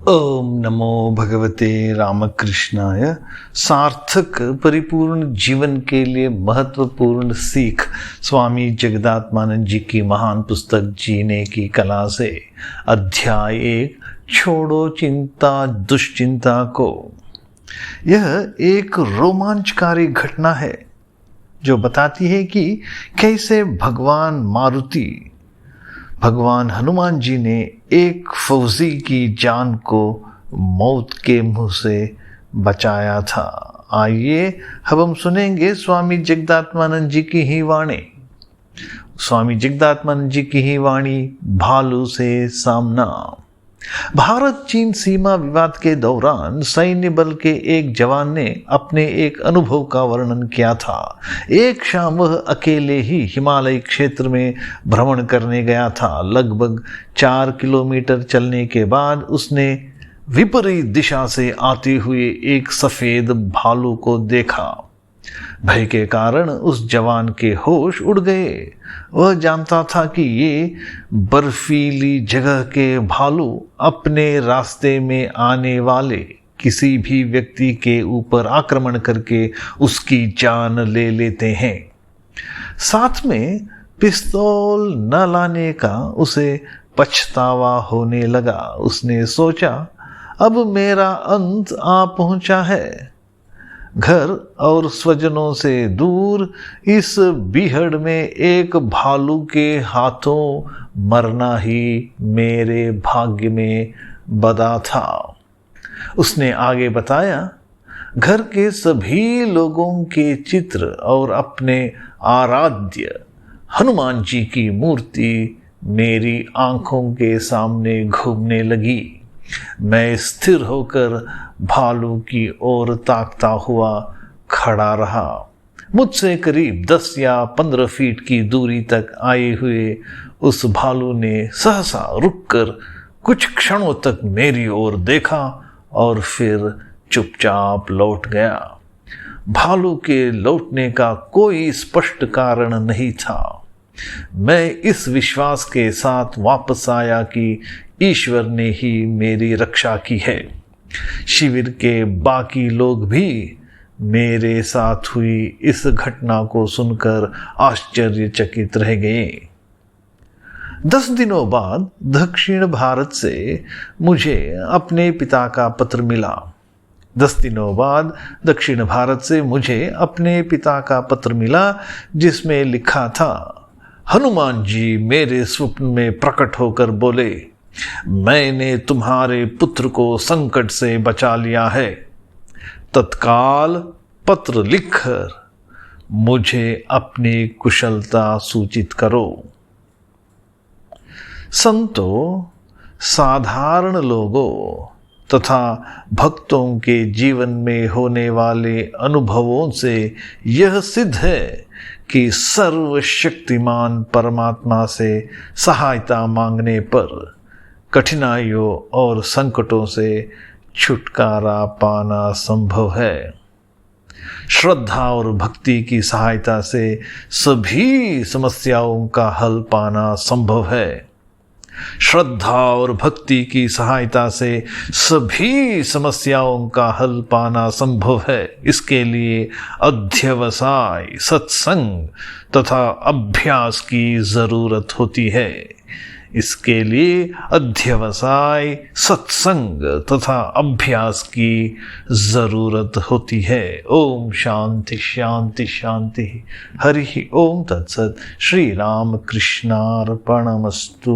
ओम नमो भगवते रामकृष्णाय। सार्थक परिपूर्ण जीवन के लिए महत्वपूर्ण सीख स्वामी जगदात्मानंद जी की महान पुस्तक जीने की कला से अध्याय 1, छोड़ो चिंता दुश्चिंता को। यह एक रोमांचकारी घटना है जो बताती है कि कैसे भगवान हनुमान जी ने एक फौजी की जान को मौत के मुंह से बचाया था। आइए हम सुनेंगे स्वामी जगदात्मानंद जी की ही वाणी। स्वामी जगदात्मानंद जी की ही वाणी, भालू से सामना। भारत चीन सीमा विवाद के दौरान सैन्य बल के एक जवान ने अपने एक अनुभव का वर्णन किया था। एक शाम वह अकेले ही हिमालय क्षेत्र में भ्रमण करने गया था। लगभग 4 किलोमीटर चलने के बाद उसने विपरीत दिशा से आते हुए एक सफेद भालू को देखा। भय के कारण उस जवान के होश उड़ गए। वह जानता था कि ये बर्फीली जगह के भालू अपने रास्ते में आने वाले किसी भी व्यक्ति के ऊपर आक्रमण करके उसकी जान ले लेते हैं। साथ में पिस्तौल न लाने का उसे पछतावा होने लगा। उसने सोचा, अब मेरा अंत आ पहुंचा है। घर और स्वजनों से दूर इस बीहड़ में एक भालू के हाथों मरना ही मेरे भाग्य में बदा था। उसने आगे बताया, घर के सभी लोगों के चित्र और अपने आराध्य हनुमान जी की मूर्ति मेरी आंखों के सामने घूमने लगी। मैं स्थिर होकर भालू की ओर ताकता हुआ खड़ा रहा। मुझसे करीब 10 या 15 फीट की दूरी तक आए हुए उस भालू ने सहसा रुककर कुछ क्षणों तक मेरी ओर देखा और फिर चुपचाप लौट गया। भालू के लौटने का कोई स्पष्ट कारण नहीं था। मैं इस विश्वास के साथ वापस आया कि ईश्वर ने ही मेरी रक्षा की है। शिविर के बाकी लोग भी मेरे साथ हुई इस घटना को सुनकर आश्चर्यचकित रह गए। 10 दिनों बाद दक्षिण भारत से मुझे अपने पिता का पत्र मिला। 10 दिनों बाद दक्षिण भारत से मुझे अपने पिता का पत्र मिला, जिसमें लिखा था, हनुमान जी मेरे स्वप्न में प्रकट होकर बोले, मैंने तुम्हारे पुत्र को संकट से बचा लिया है। तत्काल पत्र लिखकर मुझे अपनी कुशलता सूचित करो। संतों, साधारण लोगों तथा भक्तों के जीवन में होने वाले अनुभवों से यह सिद्ध है कि सर्वशक्तिमान परमात्मा से सहायता मांगने पर कठिनाइयों और संकटों से छुटकारा पाना संभव है। श्रद्धा और भक्ति की सहायता से सभी समस्याओं का हल पाना संभव है। श्रद्धा और भक्ति की सहायता से सभी समस्याओं का हल पाना संभव है। इसके लिए अध्यवसाय, सत्संग तथा अभ्यास की जरूरत होती है। इसके लिए अध्यवसाय, सत्संग तथा अभ्यास की जरूरत होती है। ओम शांति शांति शांति। हरि ओम तत्सत। श्री राम कृष्णार्पणमस्तु।